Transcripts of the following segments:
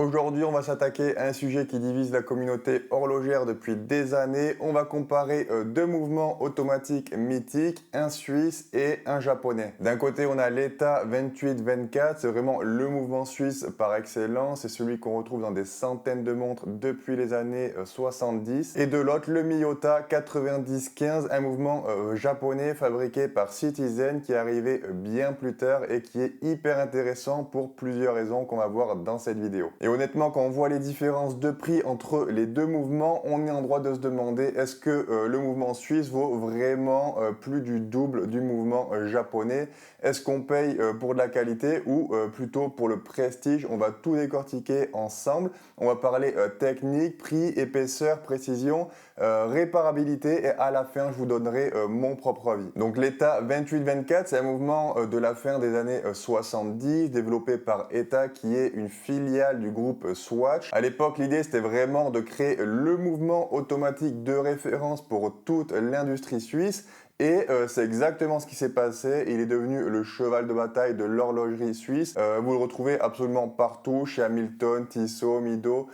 Aujourd'hui, on va s'attaquer à un sujet qui divise la communauté horlogère depuis des années. On va comparer deux mouvements automatiques mythiques, un suisse et un japonais. D'un côté, on a l'ETA 28-24, c'est vraiment le mouvement suisse par excellence, c'est celui qu'on retrouve dans des centaines de montres depuis les années 70. Et de l'autre, le Miyota 90-15, un mouvement japonais fabriqué par Citizen qui est arrivé bien plus tard et qui est hyper intéressant pour plusieurs raisons qu'on va voir dans cette vidéo. Et honnêtement, quand on voit les différences de prix entre les deux mouvements, on est en droit de se demander est-ce que le mouvement suisse vaut vraiment plus du double du mouvement japonais? Est-ce qu'on paye pour de la qualité ou plutôt pour le prestige? On va tout décortiquer ensemble. On va parler technique, prix, épaisseur, précision, réparabilité et à la fin, je vous donnerai mon propre avis. Donc l'ETA 28-24, c'est un mouvement de la fin des années 70 développé par ETA qui est une filiale du groupe Swatch. À l'époque, l'idée c'était vraiment de créer le mouvement automatique de référence pour toute l'industrie suisse. Et c'est exactement ce qui s'est passé. Il est devenu le cheval de bataille de l'horlogerie suisse. Vous le retrouvez absolument partout, chez Hamilton, Tissot, Mido,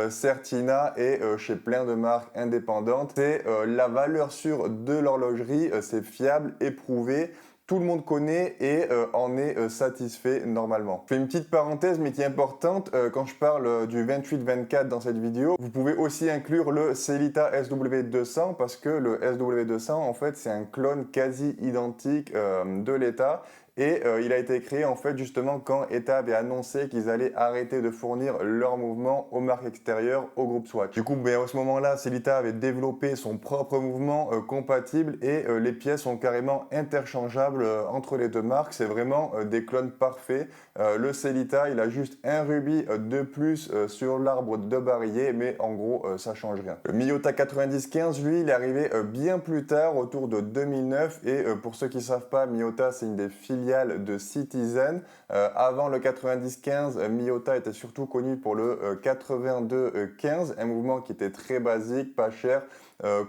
Certina et chez plein de marques indépendantes. C'est la valeur sûre de l'horlogerie, c'est fiable, éprouvé. Tout le monde connaît et en est satisfait normalement. Je fais une petite parenthèse mais qui est importante quand je parle du 28-24 dans cette vidéo. Vous pouvez aussi inclure le Sellita SW200 parce que le SW200 en fait c'est un clone quasi identique de l'ETA. Et il a été créé en fait justement quand ETA avait annoncé qu'ils allaient arrêter de fournir leurs mouvements aux marques extérieures au groupe Swatch. Du coup, à ce moment-là, Sellita avait développé son propre mouvement compatible et les pièces sont carrément interchangeables entre les deux marques. C'est vraiment des clones parfaits. Le Sellita, il a juste un rubis de plus sur l'arbre de barillet, mais en gros, ça change rien. Le Miyota 90-15, lui, il est arrivé bien plus tard, autour de 2009. Et pour ceux qui savent pas, Miyota, c'est une des filiales de Citizen. Avant le 90-15, Miyota était surtout connu pour le 82-15, un mouvement qui était très basique, pas cher,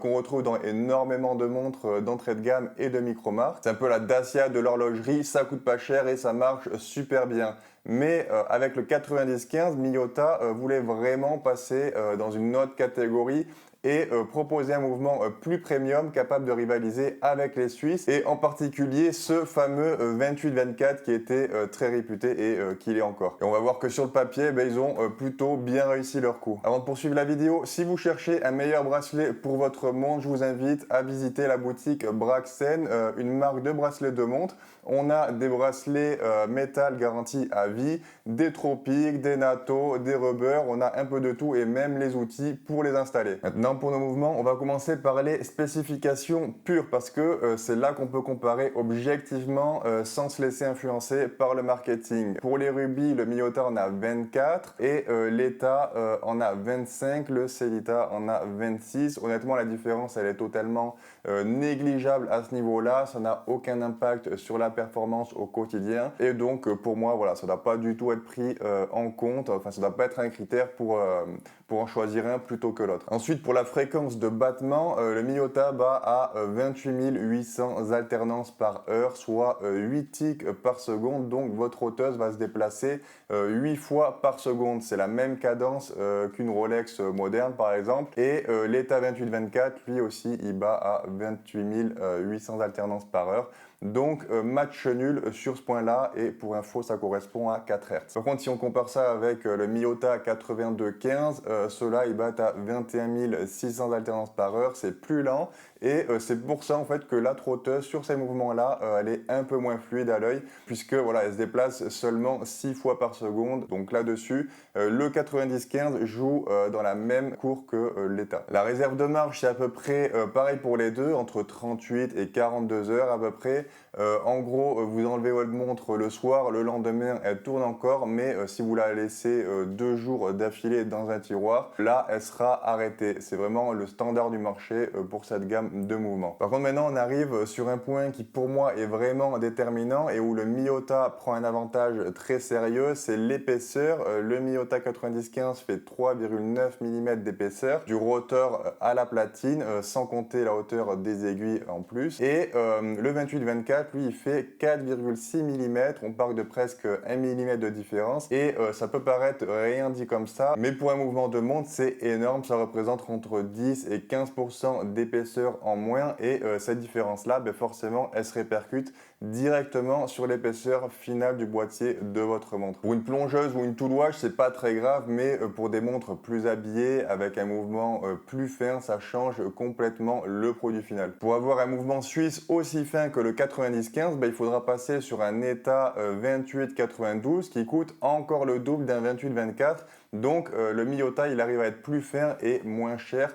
qu'on retrouve dans énormément de montres d'entrée de gamme et de micro-marques. C'est un peu la Dacia de l'horlogerie, ça coûte pas cher et ça marche super bien. Mais avec le 90-15, Miyota voulait vraiment passer dans une autre catégorie et proposer un mouvement plus premium capable de rivaliser avec les Suisses et en particulier ce fameux 28-24 qui était très réputé et qui l'est encore. Et on va voir que sur le papier, ils ont plutôt bien réussi leur coup. Avant de poursuivre la vidéo, si vous cherchez un meilleur bracelet pour votre montre, je vous invite à visiter la boutique Braxen, une marque de bracelets de montre. On a des bracelets métal garantis à vie, des tropiques, des NATO, des rubbers, on a un peu de tout et même les outils pour les installer. Maintenant, pour nos mouvements, on va commencer par les spécifications pures parce que c'est là qu'on peut comparer objectivement sans se laisser influencer par le marketing. Pour les rubis, le Miyota en a 24 et l'ETA en a 25, le Sellita en a 26. Honnêtement, la différence, elle est totalement négligeable à ce niveau-là. Ça n'a aucun impact sur la performance au quotidien. Et donc, pour moi, voilà, ça ne doit pas du tout être pris en compte. Enfin, ça ne doit pas être un critère pour en choisir un plutôt que l'autre. Ensuite, pour la fréquence de battement, le Miyota bat à 28 800 alternances par heure, soit 8 ticks par seconde. Donc, votre roteuse va se déplacer 8 fois par seconde. C'est la même cadence qu'une Rolex moderne, par exemple. Et l'ETA 28-24, lui aussi, il bat à 28 800 alternances par heure. Donc match nul sur ce point-là et pour info ça correspond à 4 Hz. Par contre si on compare ça avec le Miyota 82-15, ceux-là ils battent à 21 600 alternances par heure, c'est plus lent et c'est pour ça en fait que la trotteuse sur ces mouvements-là elle est un peu moins fluide à l'œil puisque voilà elle se déplace seulement 6 fois par seconde. Donc là-dessus le 90-15 joue dans la même cour que l'ETA. La réserve de marche c'est à peu près pareil pour les deux, entre 38 et 42 heures à peu près. En gros, vous enlevez votre montre le soir, le lendemain, elle tourne encore, mais si vous la laissez 2 jours d'affilée dans un tiroir, là, elle sera arrêtée. C'est vraiment le standard du marché pour cette gamme de mouvements. Par contre, maintenant, on arrive sur un point qui, pour moi, est vraiment déterminant et où le Miyota prend un avantage très sérieux, c'est l'épaisseur. Le Miyota 90-15 fait 3,9 mm d'épaisseur, du rotor à la platine, sans compter la hauteur des aiguilles en plus. Et le 28-24 28-24, lui, il fait 4,6 mm. On parle de presque 1 mm de différence. Et ça peut paraître rien dit comme ça, mais pour un mouvement de montre, c'est énorme. Ça représente entre 10 et 15% d'épaisseur en moins. Et cette différence-là, ben forcément, elle se répercute directement sur l'épaisseur finale du boîtier de votre montre. Pour une plongeuse ou une tool watch, c'est pas très grave, mais pour des montres plus habillées, avec un mouvement plus fin, ça change complètement le produit final. Pour avoir un mouvement suisse aussi fin que le 90-15, ben, il faudra passer sur un ETA 28-92 qui coûte encore le double d'un 28-24. Donc le Miyota, il arrive à être plus fin et moins cher.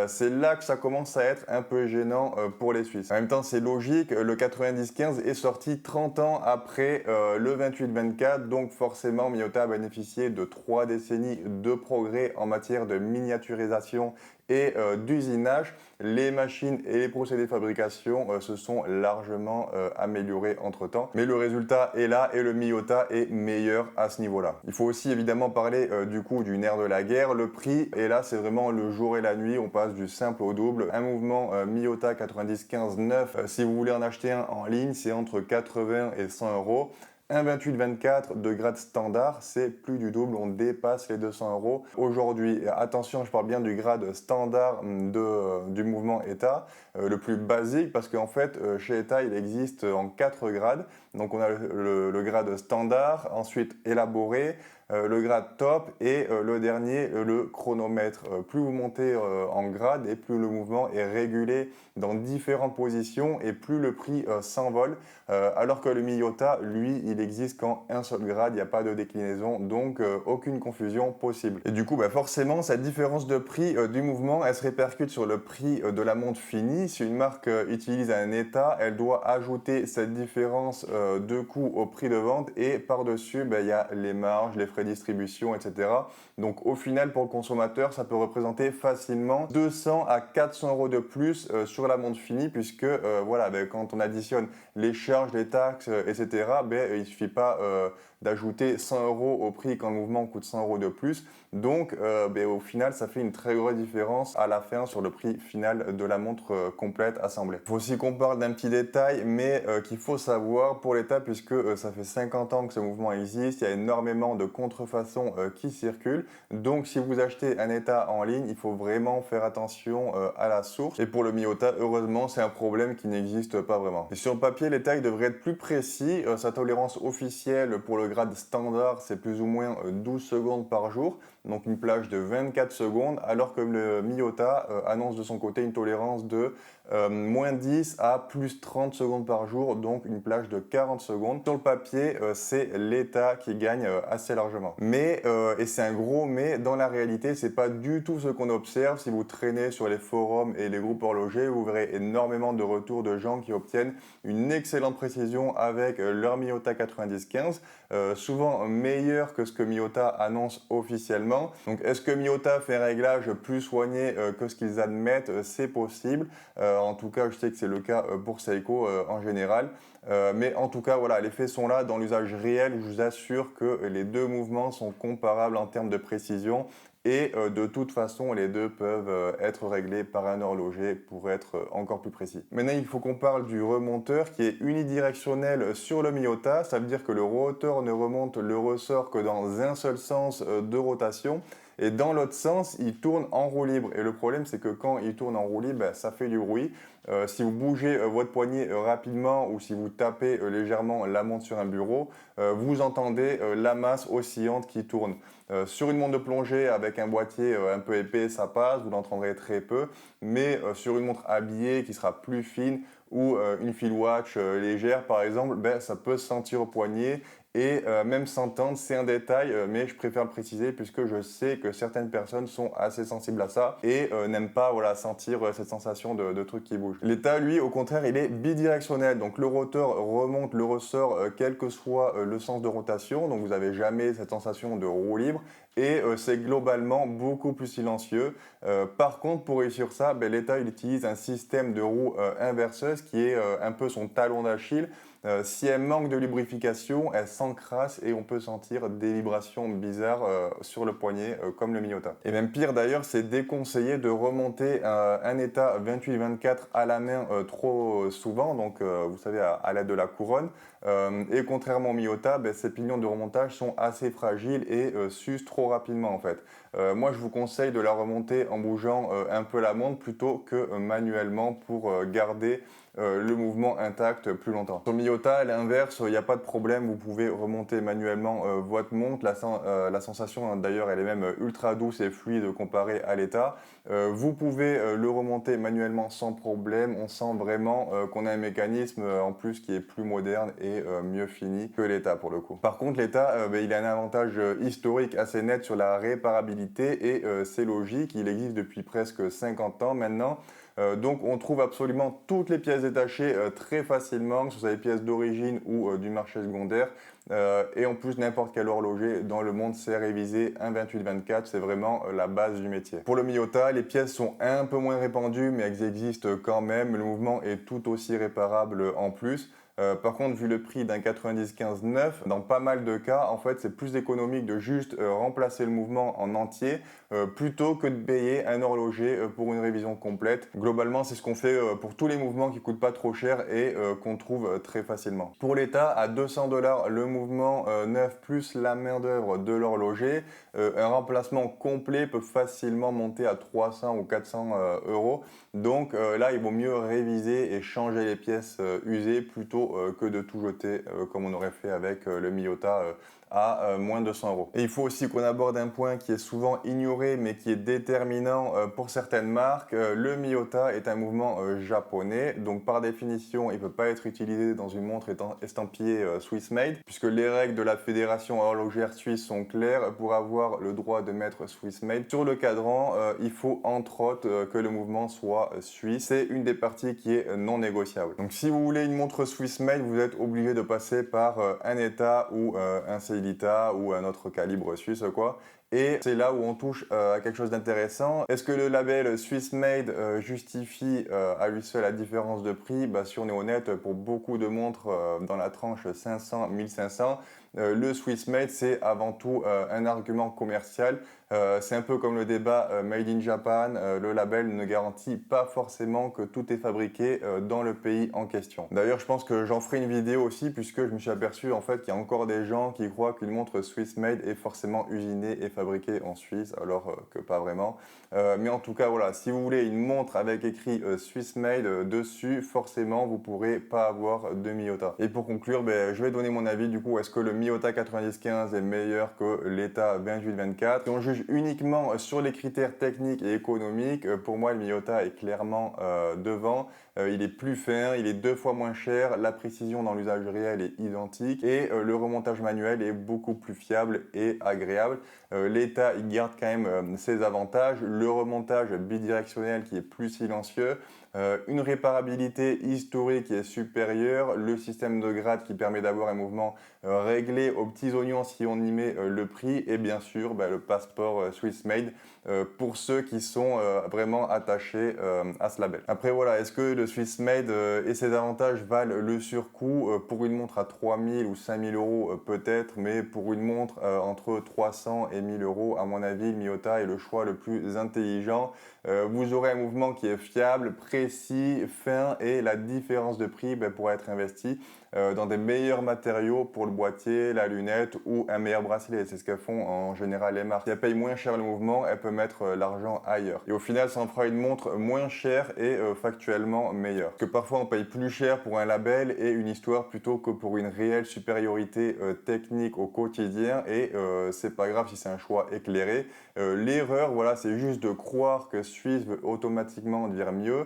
C'est là que ça commence à être un peu gênant pour les Suisses. En même temps, c'est logique, le 90-15 est sorti 30 ans après le 28-24, donc forcément Miyota a bénéficié de 3 décennies de progrès en matière de miniaturisation et d'usinage. Les machines et les procédés de fabrication se sont largement améliorés entre temps. Mais le résultat est là et le Miyota est meilleur à ce niveau-là. Il faut aussi évidemment parler du coup du nerf de la guerre. Le prix, et là c'est vraiment le jour et la nuit. On passe du simple au double. Un mouvement Miyota 90-15 neuf, si vous voulez en acheter un en ligne, c'est entre 80 et 100 euros. Un 28-24 de grade standard, c'est plus du double, on dépasse les 200 euros. Aujourd'hui, attention, je parle bien du grade standard du mouvement ETA, le plus basique, parce qu'en fait, chez ETA, il existe en 4 grades. Donc on a le grade standard, ensuite élaboré, le grade top et le dernier, le chronomètre. Plus vous montez en grade et plus le mouvement est régulé dans différentes positions et plus le prix s'envole. Alors que le Miyota, lui, il existe qu'en un seul grade, il n'y a pas de déclinaison, donc aucune confusion possible. Et du coup, bah, forcément, cette différence de prix du mouvement, elle se répercute sur le prix de la montre finie. Si une marque utilise un ETA, elle doit ajouter cette différence de coût au prix de vente et par-dessus, bah, il y a les marges, les frais de distribution, etc. Donc au final, pour le consommateur, ça peut représenter facilement 200 à 400 euros de plus sur la montre finie, puisque voilà, bah, quand on additionne les charges, les taxes, etc., ben, il ne suffit pas d'ajouter 100 euros au prix quand le mouvement coûte 100 euros de plus. Donc, ben, au final, ça fait une très grosse différence à la fin sur le prix final de la montre complète assemblée. Il faut aussi qu'on parle d'un petit détail, mais qu'il faut savoir pour l'État, puisque ça fait 50 ans que ce mouvement existe, il y a énormément de contrefaçons qui circulent. Donc, si vous achetez un ETA en ligne, il faut vraiment faire attention à la source. Et pour le Miyota, heureusement, c'est un problème qui n'existe pas vraiment. Et sur le papier, les tailles devraient être plus précis. Sa tolérance officielle pour le grade standard, c'est plus ou moins 12 secondes par jour. Donc une plage de 24 secondes, alors que le Miyota annonce de son côté une tolérance de moins 10 à plus 30 secondes par jour, donc une plage de 40 secondes. Sur le papier, c'est l'État qui gagne assez largement. Mais, et c'est un gros mais, dans la réalité, c'est pas du tout ce qu'on observe. Si vous traînez sur les forums et les groupes horlogers, vous verrez énormément de retours de gens qui obtiennent une excellente précision avec leur Miyota 90-15, souvent meilleur que ce que Miyota annonce officiellement. Donc est-ce que Miyota fait un réglage plus soigné que ce qu'ils admettent? C'est possible. En tout cas, je sais que c'est le cas pour Seiko en général. Mais en tout cas, voilà, les faits sont là dans l'usage réel. Je vous assure que les deux mouvements sont comparables en termes de précision. Et de toute façon, les deux peuvent être réglés par un horloger pour être encore plus précis. Maintenant, il faut qu'on parle du remonteur qui est unidirectionnel sur le Miyota. Ça veut dire que le rotor ne remonte le ressort que dans un seul sens de rotation. Et dans l'autre sens, il tourne en roue libre. Et le problème, c'est que quand il tourne en roue libre, ça fait du bruit. Si vous bougez votre poignet rapidement ou si vous tapez légèrement la montre sur un bureau, vous entendez la masse oscillante qui tourne. Sur une montre de plongée avec un boîtier un peu épais, ça passe, vous l'entendrez très peu. Mais sur une montre habillée qui sera plus fine ou une fil watch légère par exemple, ça peut se sentir au poignet. Et même s'entendre, c'est un détail, mais je préfère le préciser puisque je sais que certaines personnes sont assez sensibles à ça et n'aiment pas voilà, sentir cette sensation de truc qui bouge. L'état, lui, au contraire, il est bidirectionnel. Donc le rotor remonte le ressort quel que soit le sens de rotation. Donc vous n'avez jamais cette sensation de roue libre. et c'est globalement beaucoup plus silencieux. Par contre, pour réussir ça, l'État il utilise un système de roue inverseuse qui est un peu son talon d'Achille. Si elle manque de lubrification, elle s'encrasse et on peut sentir des vibrations bizarres sur le poignet, comme le Miyota. Et même pire d'ailleurs, c'est déconseillé de remonter un état 28-24 à la main trop souvent, donc vous savez, à l'aide de la couronne. Et contrairement au Miyota, ces pignons de remontage sont assez fragiles et s'usent trop rapidement en fait. Moi, je vous conseille de la remonter en bougeant un peu la montre plutôt que manuellement pour garder le mouvement intact plus longtemps. Sur le Miyota, à l'inverse, il n'y a pas de problème, vous pouvez remonter manuellement votre montre. La sensation, d'ailleurs, elle est même ultra douce et fluide comparée à l'État. Vous pouvez le remonter manuellement sans problème. On sent vraiment qu'on a un mécanisme en plus qui est plus moderne et mieux fini que l'État pour le coup. Par contre, l'État, il a un avantage historique assez net sur la réparabilité et c'est logique, il existe depuis presque 50 ans maintenant. Donc on trouve absolument toutes les pièces détachées très facilement, que ce soit des pièces d'origine ou du marché secondaire. Et en plus, n'importe quel horloger dans le monde sait réviser un 28-24, c'est vraiment la base du métier. Pour le Miyota, les pièces sont un peu moins répandues, mais elles existent quand même. Le mouvement est tout aussi réparable en plus. Par contre, vu le prix d'un 90-15 neuf, dans pas mal de cas, en fait, c'est plus économique de juste remplacer le mouvement en entier plutôt que de payer un horloger pour une révision complète. Globalement, c'est ce qu'on fait pour tous les mouvements qui coûtent pas trop cher et qu'on trouve très facilement. Pour l'État, à 200$ le mouvement neuf plus la main d'œuvre de l'horloger, un remplacement complet peut facilement monter à 300 ou 400 €. Donc là, il vaut mieux réviser et changer les pièces usées plutôt que de tout jeter comme on aurait fait avec le Miyota à moins de 200 €. Et il faut aussi qu'on aborde un point qui est souvent ignoré mais qui est déterminant pour certaines marques. Le Miyota est un mouvement japonais, donc par définition, il ne peut pas être utilisé dans une montre estampillée Swiss Made, puisque les règles de la Fédération horlogère suisse sont claires. Pour avoir le droit de mettre Swiss Made sur le cadran, il faut entre autres que le mouvement soit suisse. C'est une des parties qui est non négociable. Donc si vous voulez une montre Swiss Made, vous êtes obligé de passer par un État ou un Sellita ou un autre calibre suisse quoi. Et c'est là où on touche à quelque chose d'intéressant. Est-ce que le label Swiss Made justifie à lui seul la différence de prix? Si on est honnête, pour beaucoup de montres dans la tranche 500-1500, le Swiss Made, c'est avant tout un argument commercial. C'est un peu comme le débat Made in Japan. Le label ne garantit pas forcément que tout est fabriqué dans le pays en question. D'ailleurs, je pense que j'en ferai une vidéo aussi puisque je me suis aperçu en fait qu'il y a encore des gens qui croient qu'une montre Swiss Made est forcément usinée et fabriquée en Suisse, alors que pas vraiment. Mais en tout cas, voilà, si vous voulez une montre avec écrit Swiss Made dessus, forcément, vous pourrez pas avoir de Miyota. Et pour conclure, je vais donner mon avis. Du coup, est-ce que le Miyota 90-15 est meilleur que l'État 28-24? Si on juge uniquement sur les critères techniques et économiques, pour moi, le Miyota est clairement devant. Il est plus fin, il est 2 fois moins cher, la précision dans l'usage réel est identique et le remontage manuel est beaucoup plus fiable et agréable. L'État, il garde quand même ses avantages. Le remontage bidirectionnel qui est plus silencieux, une réparabilité historique qui est supérieure, le système de grade qui permet d'avoir un mouvement réglé aux petits oignons si on y met le prix et bien sûr le passeport Swiss Made pour ceux qui sont vraiment attachés à ce label. Après voilà, est-ce que le Swiss Made et ses avantages valent le surcoût? Pour une montre à 3000 ou 5000 € peut-être, mais pour une montre entre 300 et 1000 €, à mon avis, le Miyota est le choix le plus intelligent. Vous aurez un mouvement qui est fiable, précis, fin et la différence de prix pourra être investie dans des meilleurs matériaux pour le boîtier, la lunette ou un meilleur bracelet. C'est ce qu'elles font en général les marques. Si elles payent moins cher le mouvement, elles peuvent mettre l'argent ailleurs. Et au final, ça en fera une montre moins chère et factuellement meilleure. Parce que parfois, on paye plus cher pour un label et une histoire plutôt que pour une réelle supériorité technique au quotidien. Et c'est pas grave si c'est un choix éclairé. L'erreur, voilà, c'est juste de croire que Suisse veut automatiquement dire mieux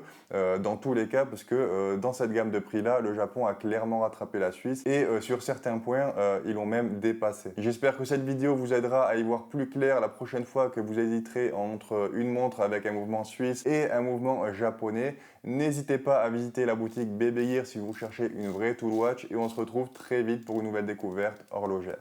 dans tous les cas, parce que dans cette gamme de prix-là, le Japon a clairement rattrapé la Suisse et sur certains points, ils l'ont même dépassé. J'espère que cette vidéo vous aidera à y voir plus clair la prochaine fois que vous hésiterez entre une montre avec un mouvement suisse et un mouvement japonais. N'hésitez pas à visiter la boutique Bébé Gear si vous cherchez une vraie tool watch et on se retrouve très vite pour une nouvelle découverte horlogère.